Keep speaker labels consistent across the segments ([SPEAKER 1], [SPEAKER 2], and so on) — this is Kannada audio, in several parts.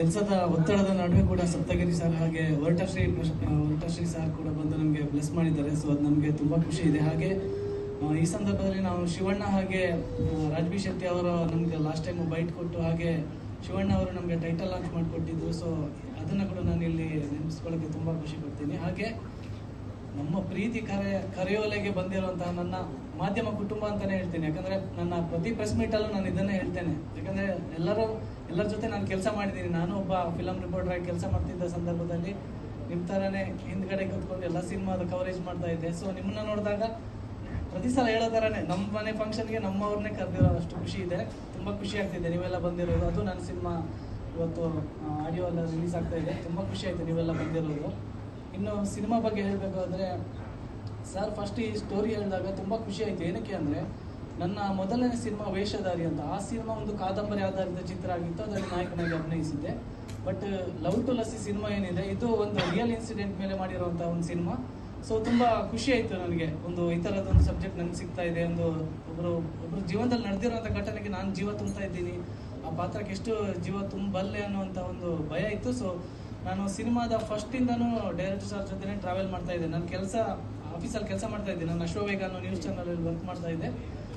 [SPEAKER 1] ಕೆಲಸದ ಒತ್ತಡದ ನಡುವೆ ಕೂಡ ಸಪ್ತಗಿರಿ ಸರ್ ಹಾಗೆ ವರ್ಟಶ್ರೀ ಸರ್ ಕೂಡ ಬಂದು ನಮಗೆ ಬ್ಲೆಸ್ ಮಾಡಿದ್ದಾರೆ. ಸೊ ಅದು ನಮಗೆ ತುಂಬ ಖುಷಿ ಇದೆ. ಹಾಗೆ ಈ ಸಂದರ್ಭದಲ್ಲಿ ನಾವು ಶಿವಣ್ಣ ಹಾಗೆ ರಾಜ್ಬಿ ಶೆಟ್ಟಿ ಅವರು ನಮಗೆ ಲಾಸ್ಟ್ ಟೈಮ್ ಬೈಟ್ ಕೊಟ್ಟು, ಹಾಗೆ ಶಿವಣ್ಣ ಅವರು ನಮಗೆ ಟೈಟಲ್ ಲಾಂಚ್ ಮಾಡಿಕೊಟ್ಟಿದ್ರು. ಸೊ ಅದನ್ನು ಕೂಡ ನಾನು ಇಲ್ಲಿ ನೆನೆಸ್ಕೊಳ್ಳೋಕ್ಕೆ ತುಂಬ ಖುಷಿ ಪಡ್ತೀನಿ. ಹಾಗೆ ನಮ್ಮ ಪ್ರೀತಿ ಕರೆಯೋಲೆಗೆ ಬಂದಿರುವಂತಹ ನನ್ನ ಮಾಧ್ಯಮ ಕುಟುಂಬ ಅಂತಾನೆ ಹೇಳ್ತೀನಿ. ಯಾಕಂದ್ರೆ ನನ್ನ ಪ್ರತಿ ಪ್ರೆಸ್ ಮೀಟಲ್ಲೂ ನಾನು ಇದನ್ನೇ ಹೇಳ್ತೇನೆ. ಯಾಕಂದ್ರೆ ಎಲ್ಲರ ಜೊತೆ ನಾನು ಕೆಲಸ ಮಾಡಿದ್ದೀನಿ. ನಾನು ಒಬ್ಬ ಫಿಲಂ ರಿಪೋರ್ಟರ್ ಆಗಿ ಕೆಲಸ ಮಾಡ್ತಿದ್ದ ಸಂದರ್ಭದಲ್ಲಿ ನಿಮ್ಮ ಥರನೇ ಹಿಂದ್ಗಡೆ ಕೂತ್ಕೊಂಡು ಎಲ್ಲ ಸಿನಿಮಾದ ಕವರೇಜ್ ಮಾಡ್ತಾ ಇದ್ದೆ. ಸೊ ನಿಮ್ಮನ್ನ ನೋಡಿದಾಗ ಪ್ರತಿ ಸಲ ಹೇಳೋ ಥರನೇ ನಮ್ಮ ಮನೆ ಫಂಕ್ಷನ್ಗೆ ನಮ್ಮವ್ರನ್ನೇ ಕರೆದಿರೋ ಅಷ್ಟು ಖುಷಿ ಇದೆ. ತುಂಬ ಖುಷಿ ಆಗ್ತಿದೆ ನೀವೆಲ್ಲ ಬಂದಿರೋದು. ಅದು ನನ್ನ ಸಿನಿಮಾ ಇವತ್ತು ಆಡಿಯೋ ಎಲ್ಲ ರಿಲೀಸ್ ಆಗ್ತಾ ಇದೆ. ತುಂಬ ಖುಷಿ ಆಯಿತು ನೀವೆಲ್ಲ ಬಂದಿರೋದು. ಇನ್ನು ಸಿನಿಮಾ ಬಗ್ಗೆ ಹೇಳಬೇಕು ಅಂದರೆ ಸರ್ ಫಸ್ಟ್ ಈ ಸ್ಟೋರಿ ಹೇಳಿದಾಗ ತುಂಬ ಖುಷಿ ಆಯಿತು. ಏನಕ್ಕೆ ಅಂದರೆ ನನ್ನ ಮೊದಲನೇ ಸಿನಿಮಾ ವೇಷಧಾರಿ ಅಂತ, ಆ ಸಿನಿಮಾ ಒಂದು ಕಾದಂಬರಿ ಆಧಾರಿತ ಚಿತ್ರ ಆಗಿತ್ತು. ಅದರಲ್ಲಿ ನಾಯಕನಾಗಿ ಅಭಿನಯಿಸಿದ್ದೆ. But love to Lassi cinema ಏನಿದೆ, ಇದು ಒಂದು ರಿಯಲ್ ಇನ್ಸಿಡೆಂಟ್ ಮೇಲೆ ಮಾಡಿರುವಂಥ ಒಂದು ಸಿನಿಮಾ. ಸೊ ತುಂಬ ಖುಷಿ ಆಯಿತು ನನಗೆ. ಈ ಥರದೊಂದು ಸಬ್ಜೆಕ್ಟ್ ನನಗೆ ಸಿಗ್ತಾ ಇದೆ. ಒಬ್ಬರು ಜೀವನದಲ್ಲಿ ನಡೆದಿರುವಂಥ ಘಟನೆಗೆ ನಾನು ಜೀವ ತುಂಬ್ತಾ ಇದ್ದೀನಿ, ಆ ಪಾತ್ರಕ್ಕೆ ಎಷ್ಟು ಜೀವ ತುಂಬಬಲ್ಲೆ ಅನ್ನುವಂಥ ಒಂದು ಭಯ ಇತ್ತು. ಸೊ ನಾನು ಸಿನಿಮಾದ ಫಸ್ಟಿಂದನೂ ಡೈರೆಕ್ಟರ್ ಸರ್ ಜೊತೆ ಟ್ರಾವೆಲ್ ಮಾಡ್ತಾ ಇದ್ದೆ. ನನ್ನ ಆಫೀಸಲ್ಲಿ ಕೆಲಸ ಮಾಡ್ತಾ ಇದ್ದೆ. ನಾನು ಅಶ್ವವೇಗ ಅನ್ನೋ ನ್ಯೂಸ್ ಚಾನಲಲ್ಲಿ ವರ್ಕ್ ಮಾಡ್ತಾ ಇದ್ದೆ.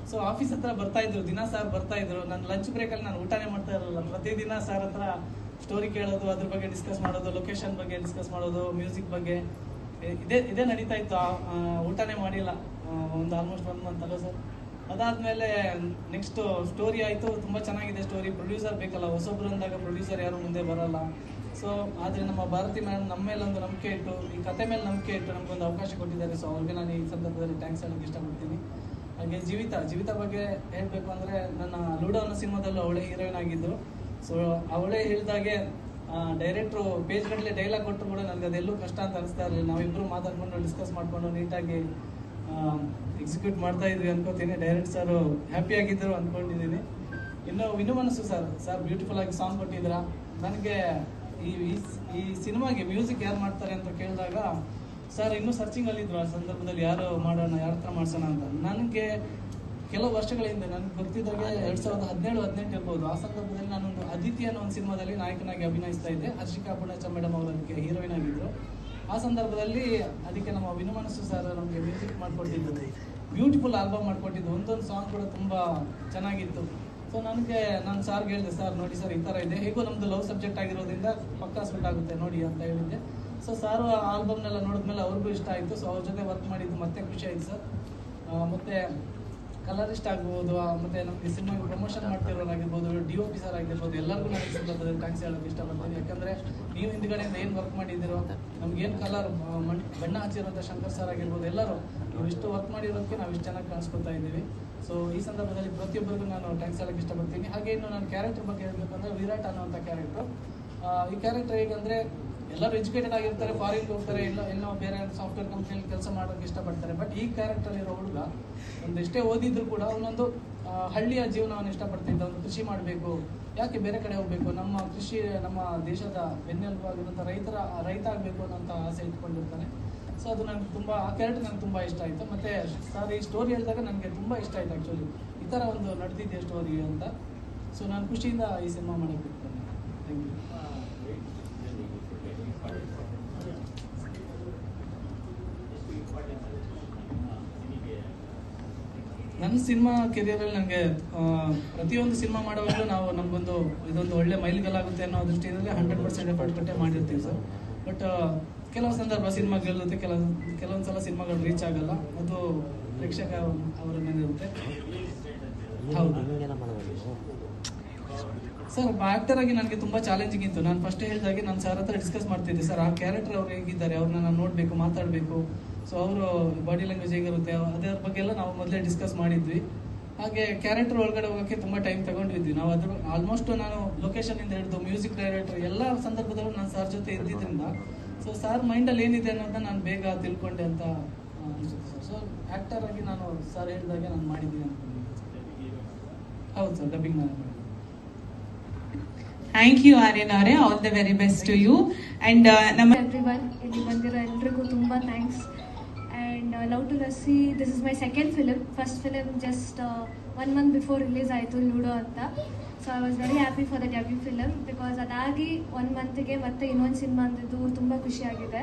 [SPEAKER 1] ಸೊ ಆಫೀಸ್ ಹತ್ರ ಬರ್ತಾ ಇದ್ರು, ದಿನ ಸರ್ ಬರ್ತಾ ಇದ್ರು. ನನ್ನ ಲಂಚ್ ಬ್ರೇಕಲ್ಲಿ ನಾನು ಊಟನೇ ಮಾಡ್ತಾ ಇರಲಿಲ್ಲ. ಪ್ರತಿದಿನ ಸರ್ ಹತ್ರ ಸ್ಟೋರಿ ಕೇಳೋದು, ಅದ್ರ ಬಗ್ಗೆ ಡಿಸ್ಕಸ್ ಮಾಡೋದು, ಲೊಕೇಶನ್ ಬಗ್ಗೆ ಡಿಸ್ಕಸ್ ಮಾಡೋದು, ಮ್ಯೂಸಿಕ್ ಬಗ್ಗೆ ಇದೇ ನಡೀತಾ ಇತ್ತು. ಊಟನೇ ಮಾಡಿಲ್ಲ ಒಂದು ಆಲ್ಮೋಸ್ಟ್ 1 ಮಂತ್ ಅಲ್ಲ ಸರ್. ಅದಾದಮೇಲೆ ನೆಕ್ಸ್ಟ್ ಸ್ಟೋರಿ ಆಯಿತು. ತುಂಬ ಚೆನ್ನಾಗಿದೆ ಸ್ಟೋರಿ. ಪ್ರೊಡ್ಯೂಸರ್ ಬೇಕಲ್ಲ, ಹೊಸೊಬ್ರು ಅಂದಾಗ ಪ್ರೊಡ್ಯೂಸರ್ ಯಾರು ಮುಂದೆ ಬರಲ್ಲ. ಸೊ ಆದರೆ ನಮ್ಮ ಭಾರತಿ ಮೇಡಮ್ ನಮ್ಮ ಮೇಲೆ ಒಂದು ನಂಬಿಕೆ ಇಟ್ಟು, ಈ ಕತೆ ಮೇಲೆ ನಂಬಿಕೆ ಇಟ್ಟು ನಮಗೊಂದು ಅವಕಾಶ ಕೊಟ್ಟಿದ್ದಾರೆ. ಸೊ ಅವ್ರಿಗೆ ನಾನು ಈ ಸಂದರ್ಭದಲ್ಲಿ ಥ್ಯಾಂಕ್ಸ್ ಹೇಳೋಕ್ಕೆ ಇಷ್ಟಪಡ್ತೀನಿ. ಹಾಗೆ ಜೀವಿತ ಬಗ್ಗೆ ಹೇಳಬೇಕು ಅಂದರೆ, ನನ್ನ ಲೂಡೋ ಅನ್ನೋ ಸಿನಿಮಾದಲ್ಲೂ ಅವಳೇ ಹೀರೋಯಿನ್ ಆಗಿದ್ದು. ಸೊ ಅವಳೇ ಹೇಳಿದಾಗೆ ಡೈರೆಕ್ಟ್ರು ಪೇಜ್ ಗಟ್ಟಲೆ ಡೈಲಾಗ್ ಕೊಟ್ಟರು ಕೂಡ ನನಗೆ ಅದೆಲ್ಲೂ ಕಷ್ಟ ಅಂತ ಅನಿಸ್ತಾ ಇರಲಿಲ್ಲ. ನಾವಿಬ್ಬರು ಮಾತಾಡ್ಕೊಂಡು ಡಿಸ್ಕಸ್ ಮಾಡಿಕೊಂಡು ನೀಟಾಗಿ ಎಕ್ಸಿಕ್ಯೂಟ್ ಮಾಡ್ತಾ ಇದ್ವಿ ಅನ್ಕೋತೀನಿ. ಡೈರೆಕ್ಟ್ ಸರ್ ಹ್ಯಾಪಿ ಆಗಿದ್ದರು ಅಂದ್ಕೊಂಡಿದ್ದೀನಿ. ಇನ್ನು ವಿನು ಮನಸ್ಸು ಸರ್ ಬ್ಯೂಟಿಫುಲ್ ಆಗಿ ಸಾಂಗ್ ಕೊಟ್ಟಿದ್ದೀರಾ. ನನಗೆ ಈ ಸಿನಿಮಾಗೆ ಮ್ಯೂಸಿಕ್ ಯಾರು ಮಾಡ್ತಾರೆ ಅಂತ ಕೇಳಿದಾಗ ಸರ್ ಇನ್ನೂ ಸರ್ಚಿಂಗಲ್ಲಿದ್ರು. ಆ ಸಂದರ್ಭದಲ್ಲಿ ಯಾರು ಮಾಡೋಣ, ಯಾರ ಹತ್ರ ಮಾಡ್ಸೋಣ ಅಂತ. ನನಗೆ ಕೆಲವು ವರ್ಷಗಳ ಹಿಂದೆ ನನಗೆ ಗೊತ್ತಿದ್ದಾಗೆ 2017-18 ಇರ್ಬೋದು. ಆ ಸಂದರ್ಭದಲ್ಲಿ ನಾನೊಂದು ಅದಿತಿ ಅನ್ನೋ ಒಂದು ಸಿನಿಮಾದಲ್ಲಿ ನಾಯಕನಾಗಿ ಅಭಿನಯಿಸ್ತಾ ಇದ್ದೆ. ಹರ್ಷಿಕಾ ಪೂರ್ಣಚ ಮೇಡಮ್ ಅವರು ಅದಕ್ಕೆ ಹೀರೋಯಿನ್ ಆಗಿದ್ದರು. ಆ ಸಂದರ್ಭದಲ್ಲಿ ಅದಕ್ಕೆ ನಮ್ಮ ವಿನು ಮನಸ್ಸು ಸರ್ ನಮಗೆ ಮ್ಯೂಸಿಕ್ ಮಾಡಿಕೊಟ್ಟಿದ್ದು, ಬ್ಯೂಟಿಫುಲ್ ಆಲ್ಬಮ್ ಮಾಡಿಕೊಟ್ಟಿದ್ದು. ಒಂದೊಂದು ಸಾಂಗ್ ಕೂಡ ತುಂಬ ಚೆನ್ನಾಗಿತ್ತು. ಸೊ ನಾನು ಸಾರ್ಗೆ ಹೇಳಿದೆ, ಸರ್ ನೋಡಿ ಸರ್ ಈ ಥರ ಇದೆ, ಹೇಗೋ ನಮ್ಮದು ಲವ್ ಸಬ್ಜೆಕ್ಟ್ ಆಗಿರೋದ್ರಿಂದ ಪಕ್ಕಾ ಸೂಟ್ ಆಗುತ್ತೆ ನೋಡಿ ಅಂತ ಹೇಳಿದ್ದೆ. ಸೊ ಸಾರು ಆ ಆಲ್ಬಮ್ನೆಲ್ಲ ನೋಡಿದ್ಮೇಲೆ ಅವ್ರಿಗೂ ಇಷ್ಟ ಆಯಿತು. ಸೊ ಅವ್ರ ಜೊತೆ ವರ್ಕ್ ಮಾಡಿದ್ದು ಮತ್ತೆ ಖುಷಿ ಆಯಿತು ಸರ್. ಮತ್ತು ಕಲರಿಸ್ಟ್ ಆಗ್ಬೋದು, ಮತ್ತು ನಮಗೆ ಸಿನಿಮಾಗೆ ಪ್ರಮೋಷನ್ ಮಾಡ್ತಿರೋರಾಗಿರ್ಬೋದು, DOP ಸರ್ ಆಗಿರ್ಬೋದು, ಎಲ್ಲರಿಗೂ ನಾನು ಈ ಸಂದರ್ಭದಲ್ಲಿ ಥ್ಯಾಂಕ್ಸ್ ಹೇಳೋಕ್ಕೆ ಇಷ್ಟಪಡ್ತೀನಿ. ಯಾಕಂದರೆ ನೀವು ಹಿಂದ್ಗಡೆಯಿಂದ ಏನು ವರ್ಕ್ ಮಾಡಿದ್ದೀರೋ, ನಮಗೇನು ಕಲರ್ ಬಣ್ಣ ಹಚ್ಚಿರೋಂಥ ಶಂಕರ್ ಸರ್ ಆಗಿರ್ಬೋದು, ಎಲ್ಲರೂ ನೀವು ಇಷ್ಟು ವರ್ಕ್ ಮಾಡಿರೋದಕ್ಕೆ ನಾವು ಇಷ್ಟು ಚೆನ್ನಾಗಿ ಕಾಣಿಸ್ಕೊತಾ ಇದ್ದೀವಿ. ಸೊ ಈ ಸಂದರ್ಭದಲ್ಲಿ ಪ್ರತಿಯೊಬ್ಬರಿಗೂ ನಾನು ಥ್ಯಾಂಕ್ಸ್ ಹೇಳೋಕ್ಕೆ ಇಷ್ಟಪಡ್ತೀನಿ. ಹಾಗೆ ಇನ್ನು ನಾನು ಕ್ಯಾರೆಕ್ಟರ್ ಬಗ್ಗೆ ಹೇಳಬೇಕಂದ್ರೆ, ವಿರಾಟ್ ಅನ್ನೋಂಥ ಕ್ಯಾರೆಕ್ಟರ್. ಈ ಕ್ಯಾರೆಕ್ಟರ್ ಹೇಗಂದರೆ, ಎಲ್ಲರೂ ಎಜುಕೇಟೆಡ್ ಆಗಿರ್ತಾರೆ, ಫಾರಿನ್ಗೆ ಹೋಗ್ತಾರೆ, ಎಲ್ಲೋ ಬೇರೆ ಸಾಫ್ಟ್ವೇರ್ ಕಂಪ್ನಿಯಲ್ಲಿ ಕೆಲಸ ಮಾಡೋಕ್ಕೆ ಇಷ್ಟಪಡ್ತಾರೆ. ಬಟ್ ಈ ಕ್ಯಾರೆಕ್ಟರ್ ಇರೋ ಹುಡುಗ ಒಂದೆಷ್ಟೇ ಓದಿದ್ರು ಕೂಡ ಅವನೊಂದು ಹಳ್ಳಿಯ ಜೀವನವನ್ನು ಇಷ್ಟಪಡ್ತಿದ್ದ. ಒಂದು ಕೃಷಿ ಮಾಡಬೇಕು, ಯಾಕೆ ಬೇರೆ ಕಡೆ ಹೋಗಬೇಕು, ನಮ್ಮ ದೇಶದ ಬೆನ್ನೆಲುಬು ಆಗಿರುವಂಥ ರೈತ ಆಗಬೇಕು ಅನ್ನೋಂಥ ಆಸೆ ಇಟ್ಕೊಂಡಿರ್ತಾನೆ. ಸೊ ಅದು ನನಗೆ ಆ ಕ್ಯಾರೆಕ್ಟರ್ ನನಗೆ ತುಂಬ ಇಷ್ಟ ಆಯಿತು. ಮತ್ತು ಸರ್ ಈ ಸ್ಟೋರಿ ಹೇಳಿದಾಗ ನನಗೆ ತುಂಬ ಇಷ್ಟ ಆಯಿತು. ಆ್ಯಕ್ಚುಲಿ ಈ ಥರ ಒಂದು ನಡೆದಿದೆ ಸ್ಟೋರಿ ಅಂತ. ಸೊ ನಾನು ಖುಷಿಯಿಂದ ಈ ಸಿನಿಮಾ ಮಾಡೋಕ್ಕೆ ಬಿಡ್ತೇನೆ. Thank you. ನನ್ನ ಸಿನಿಮಾ ಕೆರಿಯರಲ್ಲಿ ನನಗೆ ಪ್ರತಿಯೊಂದು ಸಿನಿಮಾ ಮಾಡುವಾಗಲೂ ನಮಗೊಂದು ಇದೊಂದು ಒಳ್ಳೆ ಮೈಲಿಗಲ್ಲಾಗುತ್ತೆ ಅನ್ನೋ ದೃಷ್ಟಿಯಲ್ಲಿ 100% ಎಫರ್ಟ್ ಕೊಟ್ಟೆ ಮಾಡಿರ್ತೀವಿ ಸರ್. ಬಟ್ ಕೆಲವು ಸಂದರ್ಭ ಸಿನಿಮಾ ಗೆಲ್ಲುತ್ತೆ, ಕೆಲವೊಂದು ಸಲ ಸಿನಿಮಾಗಳು ರೀಚ್ ಆಗಲ್ಲ. ಅದು ಪ್ರೇಕ್ಷಕ ಅವರ ಮೇಲೆ ಇರುತ್ತೆ. ಹೌದು ಸರ್, ಆ್ಯಕ್ಟರ್ ಆಗಿ ನನಗೆ ತುಂಬ ಚಾಲೆಂಜಿಂಗ್ ಇತ್ತು. ನಾನು ಫಸ್ಟ್ ಹೇಳಿದಾಗೆ ನಾನು ಸರ್ ಹತ್ರ ಡಿಸ್ಕಸ್ ಮಾಡ್ತಿದ್ದೆ, ಸರ್ ಆ ಕ್ಯಾರೆಕ್ಟರ್ ಅವ್ರು ಹೇಗಿದ್ದಾರೆ, ಅವ್ರನ್ನ ನಾನು ನೋಡಬೇಕು, ಮಾತಾಡಬೇಕು. ಸೊ ಅವರು ಬಾಡಿ ಲ್ಯಾಂಗ್ವೇಜ್ ಹೇಗಿರುತ್ತೆ ಅದರ ಬಗ್ಗೆ ಎಲ್ಲ ನಾವು ಮೊದಲೇ ಡಿಸ್ಕಸ್ ಮಾಡಿದ್ವಿ. ಹಾಗೆ ಕ್ಯಾರೆಕ್ಟರ್ ಒಳಗಡೆ ಹೋಗೋಕ್ಕೆ ತುಂಬ ಟೈಮ್ ತಗೊಂಡಿದ್ವಿ ನಾವು. ಆಲ್ಮೋಸ್ಟ್ ನಾನು ಲೊಕೇಶನಿಂದ ಹಿಡಿದು ಮ್ಯೂಸಿಕ್ ಡೈರೆಕ್ಟರ್ ಎಲ್ಲ ಸಂದರ್ಭದಲ್ಲೂ ನಾನು ಸರ್ ಜೊತೆ ಇದ್ದಿದ್ದರಿಂದ ಸೊ ಸರ್ ಮೈಂಡಲ್ಲಿ ಏನಿದೆ ಅನ್ನೋದನ್ನ ನಾನು ಬೇಗ ತಿಳ್ಕೊಂಡೆ ಅಂತ ಅನಿಸುತ್ತೆ ಸರ್. ಸೊ ಆ್ಯಕ್ಟರ್ ಆಗಿ ನಾನು ಸರ್ ಹೇಳಿದಾಗೆ ನಾನು ಮಾಡಿದ್ದೀನಿ ಅನ್ಕೊಂಡಿದ್ದೀನಿ. ಹೌದು ಸರ್, ಡಬ್ಬಿಂಗ್ ನಾನು ಮಾಡಿದ್ದೀನಿ.
[SPEAKER 2] Thank you, Aryan Arya. All the very best to you. And
[SPEAKER 3] everyone, ಇಲ್ಲಿ ಬಂದಿರೋ ಎಲ್ರಿಗೂ ತುಂಬ thanks. And Love to Lassi, this is my second film. First film just 1 month before release ಆಯಿತು ಲೂಡೋ ಅಂತ. So I was very happy for the debut film because ಅದಾಗಿ 1 ಮಂತಿಗೆ ಮತ್ತೆ ಇನ್ನೊಂದು ಸಿನಿಮಾ ಅಂದಿದ್ದು ತುಂಬ ಖುಷಿಯಾಗಿದೆ.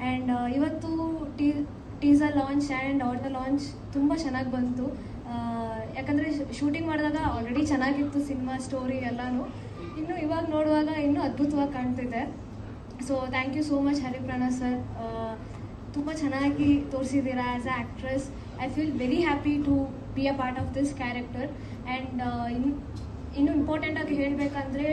[SPEAKER 3] ಆ್ಯಂಡ್ ಇವತ್ತು teaser launch and audio launch ತುಂಬ ಚೆನ್ನಾಗಿ ಬಂತು. ಯಾಕಂದರೆ ಶೂಟಿಂಗ್ ಮಾಡಿದಾಗ ಆಲ್ರೆಡಿ ಚೆನ್ನಾಗಿತ್ತು ಸಿನಿಮಾ ಸ್ಟೋರಿ ಎಲ್ಲನೂ. ಇನ್ನು ಇವಾಗ ನೋಡುವಾಗ ಇನ್ನೂ ಅದ್ಭುತವಾಗಿ ಕಾಣ್ತಿದೆ. So thank you so much ಹರಿಪ್ರಣ ಸರ್. ತುಂಬ ಚೆನ್ನಾಗಿ ತೋರಿಸಿದ್ದೀರಾ as a actress. I feel very happy to be a part of this character. And ಇನ್ನು ಇಂಪಾರ್ಟೆಂಟಾಗಿ ಹೇಳಬೇಕಂದ್ರೆ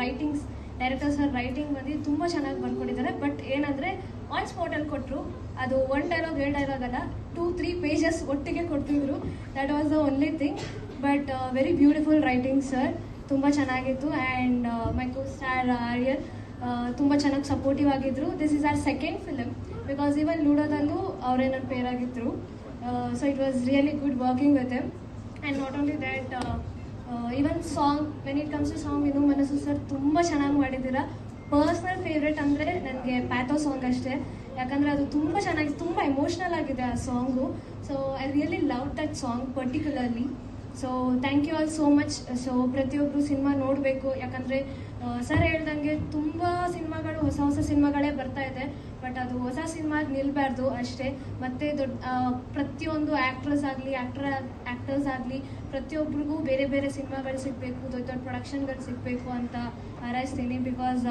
[SPEAKER 3] ರೈಟಿಂಗ್ಸ್, ಡೈರೆಕ್ಟರ್ ಸರ್ ರೈಟಿಂಗ್ ಬಂದು ತುಂಬ ಚೆನ್ನಾಗಿ ಬರ್ಕೊಂಡಿದ್ದಾರೆ. ಬಟ್ ಏನಂದರೆ ಆನ್ ಸ್ಪಾಟಲ್ಲಿ ಕೊಟ್ಟರು. ಅದು 1 ಡೈಲಾಗ್ 2 ಡೈಲಾಗ್ ಅಲ್ಲ, 2-3 ಪೇಜಸ್ ಒಟ್ಟಿಗೆ ಕೊಡ್ತಿದ್ರು. That was the only thing. But very beautiful writing sir, ತುಂಬ ಚೆನ್ನಾಗಿತ್ತು. And my co star Aryan ತುಂಬ ಚೆನ್ನಾಗಿ ಸಪೋರ್ಟಿವ್ ಆಗಿದ್ದರು. This is our second film because even ಲೂಡೋದಲ್ಲೂ ಅವರೇ ನನ್ನ ಪೇರ್ ಆಗಿದ್ದರು. So it was really good working with him. And not only that, even song, when it comes to song, ಇನ್ನು ಮನಸ್ಸು ಸರ್ ತುಂಬ ಚೆನ್ನಾಗಿ ಮಾಡಿದ್ದೀರಾ. ಪರ್ಸ್ನಲ್ ಫೇವ್ರೆಟ್ ಅಂದರೆ ನನಗೆ ಪ್ಯಾಥೋ ಸಾಂಗ್ ಅಷ್ಟೇ. ಯಾಕಂದರೆ ಅದು ತುಂಬ ಚೆನ್ನಾಗಿ, ತುಂಬ ಎಮೋಷ್ನಲ್ ಆಗಿದೆ ಆ song. So I really love that song particularly. So thank you all so much. So ಪ್ರತಿಯೊಬ್ಬರು ಸಿನಿಮಾ ನೋಡಬೇಕು. ಯಾಕಂದರೆ ಸರ್ ಹೇಳ್ದಂಗೆ ತುಂಬ ಸಿನಿಮಾಗಳು, ಹೊಸ ಹೊಸ ಸಿನಿಮಾಗಳೇ ಬರ್ತಾ ಇದೆ. ಬಟ್ ಅದು ಹೊಸ ಸಿನಿಮಾಗೆ ನಿಲ್ಲಬಾರ್ದು ಅಷ್ಟೇ. ಮತ್ತು ಪ್ರತಿಯೊಂದು ಆ್ಯಕ್ಟ್ರಸ್ ಆಗಲಿ ಆ್ಯಕ್ಟರ್ಸ್ ಆಗಲಿ ಪ್ರತಿಯೊಬ್ಬರಿಗೂ ಬೇರೆ ಬೇರೆ ಸಿನಿಮಾಗಳು ಸಿಗಬೇಕು, ದೊಡ್ಡ ದೊಡ್ಡ ಪ್ರೊಡಕ್ಷನ್ಗಳು ಸಿಗಬೇಕು ಅಂತ ಹಾರೈಸ್ತೀನಿ. Because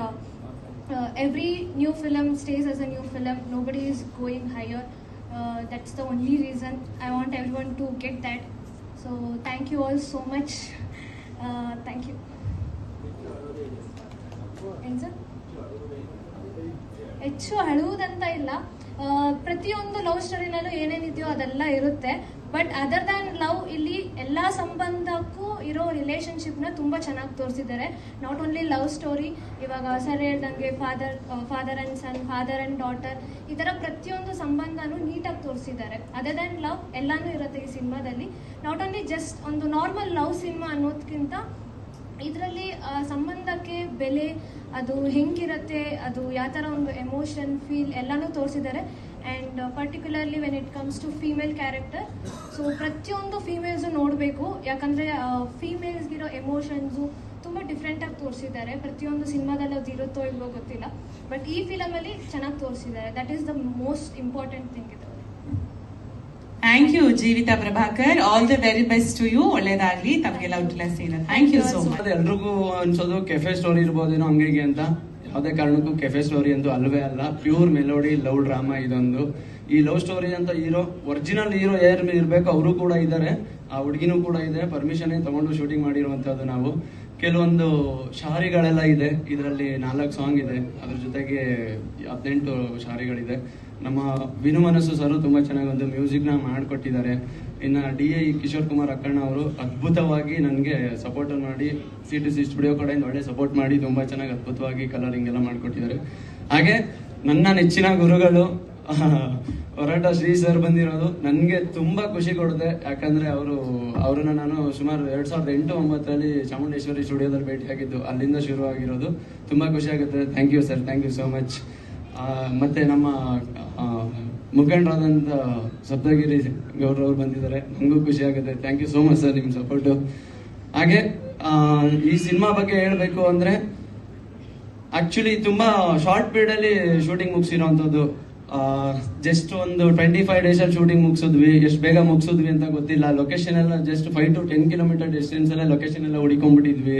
[SPEAKER 3] every new film stays as a new film. Nobody is going higher. That's the only reason. I want everyone to get that. So thank you all so much. Thank you. ಏನು ಸರ್? ಹೆಚ್ಚು ಅಳುವುದಂತ ಇಲ್ಲ. ಪ್ರತಿಯೊಂದು ಲವ್ ಸ್ಟೋರಿನಲ್ಲೂ ಏನೇನಿದೆಯೋ ಅದೆಲ್ಲ ಇರುತ್ತೆ. ಬಟ್ ಅದರ್ ದ್ಯಾನ್ ಲವ್, ಇಲ್ಲಿ ಎಲ್ಲ ಸಂಬಂಧಕ್ಕೂ ಇರೋ ರಿಲೇಷನ್ಶಿಪ್ನ ತುಂಬ ಚೆನ್ನಾಗಿ ತೋರಿಸಿದ್ದಾರೆ. ನಾಟ್ ಓನ್ಲಿ ಲವ್ ಸ್ಟೋರಿ, ಇವಾಗ ಸರ್ ಹೇಳ್ದಂಗೆ father and son, father and daughter, ಈ ಥರ ಪ್ರತಿಯೊಂದು ಸಂಬಂಧನೂ ನೀಟಾಗಿ ತೋರಿಸಿದ್ದಾರೆ. ಅದರ್ ದ್ಯಾನ್ ಲವ್ ಎಲ್ಲನೂ ಇರುತ್ತೆ ಈ ಸಿನಿಮಾದಲ್ಲಿ. ನಾಟ್ ಓನ್ಲಿ ಜಸ್ಟ್ ಒಂದು ನಾರ್ಮಲ್ ಲವ್ ಸಿನಿಮಾ ಅನ್ನೋದಕ್ಕಿಂತ ಇದರಲ್ಲಿ ಸಂಬಂಧಕ್ಕೆ ಬೆಲೆ, ಅದು ಹೆಂಗಿರುತ್ತೆ, ಅದು ಯಾವ ಥರ ಒಂದು ಎಮೋಷನ್, ಫೀಲ್ ಎಲ್ಲನೂ ತೋರಿಸಿದ್ದಾರೆ. And particularly when it comes to female character, so ಪ್ರತಿಯೊಂದು ಫೀಮೇಲ್ಸು ನೋಡಬೇಕು. ಯಾಕಂದರೆ ಫೀಮೇಲ್ಸ್ಗಿರೋ ಎಮೋಷನ್ಸು ತುಂಬ ಡಿಫ್ರೆಂಟಾಗಿ ತೋರಿಸಿದ್ದಾರೆ. ಪ್ರತಿಯೊಂದು ಸಿನಿಮಾದಲ್ಲಿ ಅದು ಇರುತ್ತೋ ಇಲ್ವೋ ಗೊತ್ತಿಲ್ಲ, ಬಟ್ ಈ ಫಿಲಮಲ್ಲಿ ಚೆನ್ನಾಗಿ ತೋರಿಸಿದ್ದಾರೆ. That is the most important thing ಇದು.
[SPEAKER 2] Thank you Jeevitha Prabhakar. All the very best to you. ಒಳ್ಳೇದಾಗ್ಲಿ ತಮಗೆಲ್ಲ ಉಟ್ಲ ಸೀನ. Thank you so much.
[SPEAKER 1] ಎಲ್ರಿಗೂ ಅನ್ಸೋದು ಕೆಫೆ ಸ್ಟೋರಿ ಇರ್ಬೋದೇನೋ ಹಂಗೆ ಅಂತ. ಯಾವುದೇ ಕಾರಣಕ್ಕೂ ಕೆಫೆ ಸ್ಟೋರಿ ಅಂತೂ ಅಲ್ವೇ ಅಲ್ಲ. ಪ್ಯೂರ್ ಮೆಲೋಡಿ ಲವ್ ಡ್ರಾಮಾ ಇದೊಂದು. ಈ ಲವ್ ಸ್ಟೋರಿ ಅಂತ ಒರಿಜಿನಲ್ ಹೀರೋ ಯಾರು ಇರಬೇಕು ಅವರು ಕೂಡ ಇದ್ದಾರೆ, ಆ ಹುಡುಗಿನೂ ಕೂಡ ಇದೆ. ಪರ್ಮಿಷನ್ ತಗೊಂಡು ಶೂಟಿಂಗ್ ಮಾಡಿರುವಂತದ್ದು ನಾವು. ಕೆಲವೊಂದು ಶಾರಿಗಳೆಲ್ಲ ಇದೆ ಇದರಲ್ಲಿ. 4 ಸಾಂಗ್ ಇದೆ, ಅದ್ರ ಜೊತೆಗೆ 18 ಶಾರಿಗಳಿದೆ. ನಮ್ಮ ವಿನು ಮನಸ್ಸು ಸರ್ ತುಂಬಾ ಚೆನ್ನಾಗಿ ಒಂದು ಮ್ಯೂಸಿಕ್ನ ಮಾಡಿಕೊಟ್ಟಿದ್ದಾರೆ. ಇನ್ನು DI ಕಿಶೋರ್ ಕುಮಾರ್ ಅಕ್ಕಣ್ಣ ಅವರು ಅದ್ಭುತವಾಗಿ ನನಗೆ ಸಪೋರ್ಟ್ ಮಾಡಿ, C2C ಸ್ಟುಡಿಯೋ ಕಡೆಯಿಂದ ಒಳ್ಳೆ ಸಪೋರ್ಟ್ ಮಾಡಿ ತುಂಬಾ ಚೆನ್ನಾಗಿ ಅದ್ಭುತವಾಗಿ ಕಲರಿಂಗ್ ಎಲ್ಲ ಮಾಡಿಕೊಟ್ಟಿದ್ದಾರೆ. ಹಾಗೆ ನನ್ನ ನೆಚ್ಚಿನ ಗುರುಗಳು ಹೊರಟ ಶ್ರೀ ಸರ್ ಬಂದಿರೋದು ನನಗೆ ತುಂಬಾ ಖುಷಿ ಕೊಡುತ್ತೆ. ಯಾಕಂದ್ರೆ ಅವ್ರನ್ನ ನಾನು ಸುಮಾರು 2008-09 ಚಾಮುಂಡೇಶ್ವರಿ ಸ್ಟುಡಿಯೋದಲ್ಲಿ ಭೇಟಿಯಾಗಿದ್ದು, ಅಲ್ಲಿಂದ ಶುರುವಾಗಿರೋದು. ತುಂಬಾ ಖುಷಿ ಆಗುತ್ತೆ. Thank you sir, thank you so much. ಮತ್ತೆ ನಮ್ಮ ಮುಖಂಡರಾದಂಥ ಸಪ್ತಗಿರಿ ಗೌಡ್ರವ್ರು ಬಂದಿದ್ದಾರೆ, ನನಗೂ ಖುಷಿ ಆಗುತ್ತೆ. Thank you so much sir, ನಿಮ್ಮ ಸಪೋರ್ಟು. ಹಾಗೆ ಈ ಸಿನಿಮಾ ಬಗ್ಗೆ ಹೇಳಬೇಕು ಅಂದರೆ ಆಕ್ಚುಲಿ ತುಂಬಾ ಶಾರ್ಟ್ ಪೀರಿಯಡ್ ಅಲ್ಲಿ ಶೂಟಿಂಗ್ ಮುಗಿಸಿರೋಂಥದ್ದು. ಜಸ್ಟ್ ಒಂದು 25 ಡೇಸ್ ಅಲ್ಲಿ ಶೂಟಿಂಗ್ ಮುಗಿಸಿದ್ವಿ. ಎಷ್ಟು ಬೇಗ ಮುಗಿಸಿದ್ವಿ ಅಂತ ಗೊತ್ತಿಲ್ಲ. ಲೊಕೇಶನ್ ಎಲ್ಲ ಜಸ್ಟ್ 5 to 10 ಕಿಲೋಮೀಟರ್ ಡಿಸ್ಟೆನ್ಸ್ ಅಲ್ಲೇ ಲೊಕೇಶನ್ ಎಲ್ಲ ಹುಡಿಕೊಂಡ್ಬಿಟ್ಟಿದ್ವಿ.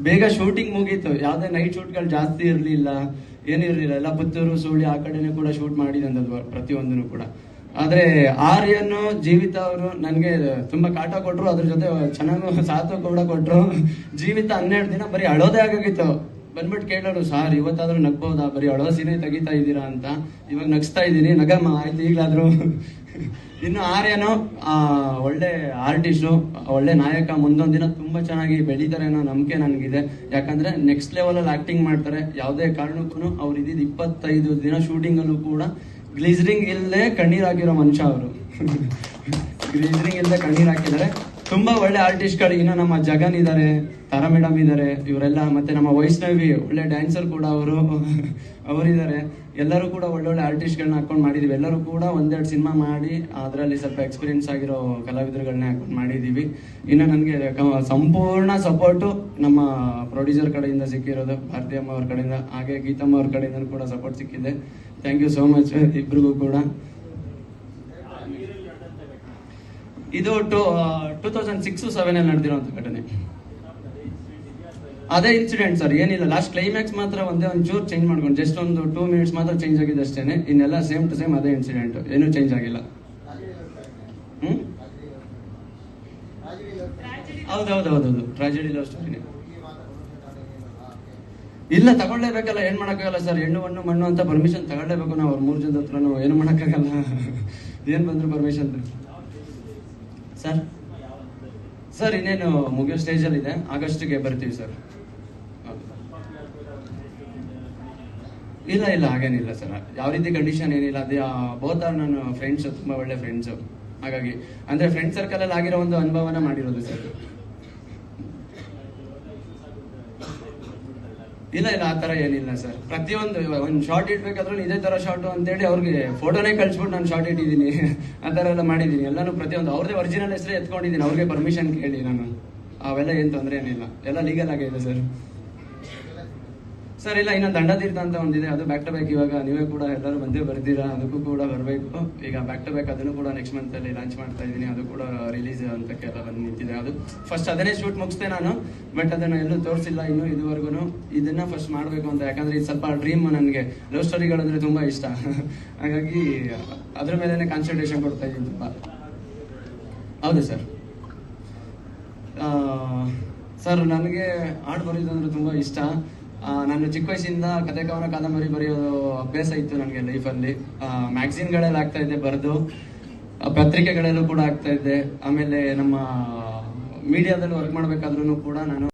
[SPEAKER 1] ಬೇಗ ಶೂಟಿಂಗ್ ಮುಗೀತು. ಯಾವುದೇ ನೈಟ್ ಶೂಟ್ಗಳು ಜಾಸ್ತಿ ಇರಲಿಲ್ಲ, ಏನಿರಲಿಲ್ಲ. ಎಲ್ಲ ಪುತ್ತೂರು, ಸುಳ್ಳಿ ಆ ಕಡೆನೂ ಕೂಡ ಶೂಟ್ ಮಾಡಿದಂಥದ್ದು ಪ್ರತಿಯೊಂದನ್ನು ಕೂಡ. ಆದ್ರೆ ಆರ್ಯನ್ ಜೀವಿತ ಅವರು ನನಗೆ ತುಂಬಾ ಕಾಟ ಕೊಟ್ರು, ಅದ್ರ ಜೊತೆ ಚೆನ್ನಾಗಿ ಸಾಥು ಕೂಡ ಕೊಟ್ರು. ಜೀವಿತ 12 ದಿನ ಬರೀ ಅಳೋದೇ ಆಗೋಗಿತ್ತು. ಬಂದ್ಬಿಟ್ಟು ಕೇಳೋರು, ಸಾರ್ ಇವತ್ತಾದ್ರೂ ನಗ್ಬೋದಾ, ಬರೀ ಅಳೋ ಸೀನೆ ತೆಗಿತಾ ಇದ್ದೀರಾ ಅಂತ. ಇವಾಗ ನಗ್ಸ್ತಾ ಇದ್ದೀನಿ, ನಗಮ್ಮ ಆಯ್ತು ಈಗಲಾದ್ರು. ಇನ್ನು ಆರ್ಯನು ಒಳ್ಳೆ ಆರ್ಟಿಸ್ಟು, ಒಳ್ಳೆ ನಾಯಕ. ಮುಂದೊಂದು ದಿನ ತುಂಬಾ ಚೆನ್ನಾಗಿ ಬೆಳೀತಾರೆ ಅನ್ನೋ ನಂಬಿಕೆ ನನಗಿದೆ. ಯಾಕಂದ್ರೆ ನೆಕ್ಸ್ಟ್ ಲೆವೆಲ್ ಅಲ್ಲಿ ಆಕ್ಟಿಂಗ್ ಮಾಡ್ತಾರೆ. ಯಾವುದೇ ಕಾರಣಕ್ಕೂ ಅವ್ರು ಇದ್ದಿದ್ದು 25 ದಿನ ಶೂಟಿಂಗ್ ಅಲ್ಲೂ ಕೂಡ ಗ್ಲಿಸರಿಂಗ್ ಇಲ್ಲದೆ ಕಣ್ಣೀರ್ ಹಾಕಿರೋ ಮನುಷ್ಯ ಅವರು. ಗ್ಲಿಸರಿಂಗ್ ಇಲ್ಲದೆ ಕಣ್ಣೀರ್ ಹಾಕಿದ್ದಾರೆ.
[SPEAKER 4] ತುಂಬಾ ಒಳ್ಳೆ ಆರ್ಟಿಸ್ಟ್ಗಳು ಇನ್ನು ನಮ್ಮ ಜಗನ್ ಇದ್ದಾರೆ, ತಾರಾ ಮೇಡಮ್ ಇದ್ದಾರೆ, ಇವರೆಲ್ಲ ಮತ್ತೆ ನಮ್ಮ ವೈಷ್ಣವಿ ಒಳ್ಳೆ ಡ್ಯಾನ್ಸರ್ ಕೂಡ ಅವರಿದ್ದಾರೆ. ಎಲ್ಲರೂ ಕೂಡ ಒಳ್ಳೊಳ್ಳೆ ಆರ್ಟಿಸ್ಟ್ಗಳನ್ನ ಹಾಕೊಂಡು ಮಾಡಿದೀವಿ. ಎಲ್ಲರೂ ಕೂಡ ಒಂದೆರಡು ಸಿನಿಮಾ ಮಾಡಿ ಅದರಲ್ಲಿ ಸ್ವಲ್ಪ ಎಕ್ಸ್ಪೀರಿಯನ್ಸ್ ಆಗಿರೋ ಕಲಾವಿದರುಗಳನ್ನ ಹಾಕೊಂಡು ಮಾಡಿದೀವಿ. ಇನ್ನು ನನಗೆ ಸಂಪೂರ್ಣ ಸಪೋರ್ಟು ನಮ್ಮ ಪ್ರೊಡ್ಯೂಸರ್ ಕಡೆಯಿಂದ ಸಿಕ್ಕಿರೋದು, ಭಾರತಿ ಅಮ್ಮ ಅವ್ರ ಕಡೆಯಿಂದ, ಹಾಗೆ ಗೀತಮ್ಮ ಅವ್ರ ಕಡೆಯಿಂದ ಕೂಡ ಸಪೋರ್ಟ್ ಸಿಕ್ಕಿದೆ. ಥ್ಯಾಂಕ್ ಯು ಸೋ ಮಚ್ ಇಬ್ರಿಗೂ ಕೂಡ. ಇದು 2006-07 ನಡೆದಿರುವಂತ ಘಟನೆ. ಅದೇ ಇನ್ಸಿಡೆಂಟ್ ಸರ್, ಏನಿಲ್ಲ. ಲಾಸ್ಟ್ ಕ್ಲೈಮ್ಯಾಕ್ಸ್ ಮಾತ್ರ ಒಂಚೂರು ಚೇಂಜ್ ಮಾಡ್ಕೊಂಡು ಜಸ್ಟ್ ಒಂದು 2 minutes ಮಾತ್ರ ಚೇಂಜ್ ಆಗಿದೆ ಅಷ್ಟೇನೆ. ಇನ್ನೆಲ್ಲ ಸೇಮ್ ಟು ಸೇಮ್ ಅದೇ ಇನ್ಸಿಡೆಂಟ್, ಏನೂ ಚೇಂಜ್ ಆಗಿಲ್ಲ. ಹೌದೌದೌದು, ಟ್ರಾಜಿಡಿ ಲವ್ ಸ್ಟೋರಿನೇ. ಇಲ್ಲ, ತಗೊಳ್ಳೇಬೇಕಲ್ಲ, ಏನ್ ಮಾಡಕ್ಕಾಗಲ್ಲ ಸರ್. ಹೆಣ್ಣು ಮಣ್ಣು ಮಣ್ಣು ಅಂತ ಪರ್ಮಿಷನ್ ತಗೊಳ್ಳೇಬೇಕು ನಾವು. ಅವ್ರ 3 ಜನದ ಹತ್ರನೂ ಏನು ಮಾಡಕ್ಕಾಗಲ್ಲ. ಏನ್ ಬಂದ್ರು ಪರ್ಮಿಷನ್ ಸರ್. ಇನ್ನೇನು ಮುಗಿಯೋ ಸ್ಟೇಜಲ್ಲಿ ಇದೆ, ಆಗಸ್ಟ್ಗೆ ಬರ್ತೀವಿ ಸರ್. ಇಲ್ಲ ಹಾಗೇನಿಲ್ಲ ಸರ್, ಯಾವ ರೀತಿ ಕಂಡೀಷನ್ ಏನಿಲ್ಲ. ಅದೇ ಬೋತ್ ಆರ್ ನನ್ನ ಫ್ರೆಂಡ್ಸ್, ತುಂಬಾ ಒಳ್ಳೆ ಫ್ರೆಂಡ್ಸ್. ಹಾಗಾಗಿ ಅಂದ್ರೆ ಫ್ರೆಂಡ್ ಸರ್ಕಲ್ ಅಲ್ಲಿ ಆಗಿರೋ ಒಂದು ಅನುಭವನ ಮಾಡಿರೋದು ಸರ್. ಇಲ್ಲ ಆ ತರ ಏನಿಲ್ಲ ಸರ್. ಪ್ರತಿಯೊಂದು ಒಂದು ಶಾರ್ಟ್ ಇಡ್ಬೇಕಾದ್ರೂ ಇದೇ ತರ ಶಾರ್ಟ್ ಅಂತೇಳಿ ಅವ್ರಿಗೆ ಫೋಟೋನೇ ಕಳ್ಸ್ಬಿಟ್ಟು ನಾನು ಶಾರ್ಟ್ ಇಟ್ಟಿದ್ದೀನಿ. ಆ ತರ ಎಲ್ಲ ಮಾಡಿದ್ದೀನಿ. ಎಲ್ಲಾನು ಪ್ರತಿಯೊಂದು ಅವ್ರದೇ ಒರಿಜಿನಲ್ ಹೆಸರೇ ಎತ್ಕೊಂಡಿದ್ದೀನಿ. ಅವ್ರಿಗೆ ಪರ್ಮಿಷನ್ ಕೇಳಿ ನಾನು. ಅವೆಲ್ಲ ಏನ್ ತೊಂದರೆ ಏನಿಲ್ಲ, ಎಲ್ಲ ಲೀಗಲ್ ಆಗಿದೆ ಸರ್. ಇಲ್ಲ, ಇನ್ನೊಂದು ದಂಡತೀರ್ಥ ಅಂತ ಒಂದಿದೆ, ಅದು ಬ್ಯಾಕ್ ಟು ಬ್ಯಾಕ್. ಇವಾಗ ನೀವೇ ಕೂಡ ಎಲ್ಲರೂ ಬರ್ತೀರಾ, ಅದಕ್ಕೂ ಕೂಡ ಬರಬೇಕು. ಈಗ ಬ್ಯಾಕ್ ಟು ಬ್ಯಾಕ್ ಅದನ್ನು ಕೂಡ ನೆಕ್ಸ್ಟ್ ಮಂತ್ ಅಲ್ಲಿ ಲಾಂಚ್ ಮಾಡ್ತಾ ಇದ್ದೀನಿ. ಅದು ಕೂಡ ರಿಲೀಸ್ ಅಂತ ಎಲ್ಲ ಬಂದು ನಿಂತಿದೆ. ಅದು ಫಸ್ಟ್ ಅದನ್ನೇ ಶೂಟ್ ಮುಗಿಸ್ದೆ ನಾನು, ಬಟ್ ಅದನ್ನ ಎಲ್ಲೂ ತೋರಿಸಿಲ್ಲ ಇನ್ನು ಇದುವರೆಗೂ. ಇದನ್ನ ಫಸ್ಟ್ ಮಾಡಬೇಕು ಅಂತ, ಯಾಕಂದ್ರೆ ಇದು ಸ್ವಲ್ಪ ಡ್ರೀಮ್. ನನಗೆ ಲವ್ ಸ್ಟೋರಿಗಳಂದ್ರೆ ತುಂಬಾ ಇಷ್ಟ. ಹಾಗಾಗಿ ಅದ್ರ ಮೇಲೆನೆ ಕಾನ್ಸಂಟ್ರೇಷನ್ ಕೊಡ್ತಾ ಇದ್ದೀನಿ ತುಂಬಾ. ಹೌದು ಸರ್, ನನಗೆ ಹಾಡು ಬರೆಯೋದಂದ್ರೆ ತುಂಬಾ ಇಷ್ಟ. ನಾನು ಚಿಕ್ಕ ವಯಸ್ಸಿಂದ ಕಥೆ ಕವನ ಕಾದಂಬರಿ ಬರೆಯೋದು ಅಭ್ಯಾಸ ಇತ್ತು ನನಗೆ ಲೈಫಲ್ಲಿ. ಮ್ಯಾಗಝಿನ್ಗಳಲ್ಲಿ ಆಗ್ತಾ ಇದ್ದೆ ಬರೆದು, ಪತ್ರಿಕೆಗಳಲ್ಲೂ ಕೂಡ ಆಗ್ತಾ ಇದ್ದೆ. ಆಮೇಲೆ ನಮ್ಮ ಮೀಡಿಯಾದಲ್ಲಿ ವರ್ಕ್ ಮಾಡ್ಬೇಕಾದ್ರೂ ಕೂಡ ನಾನು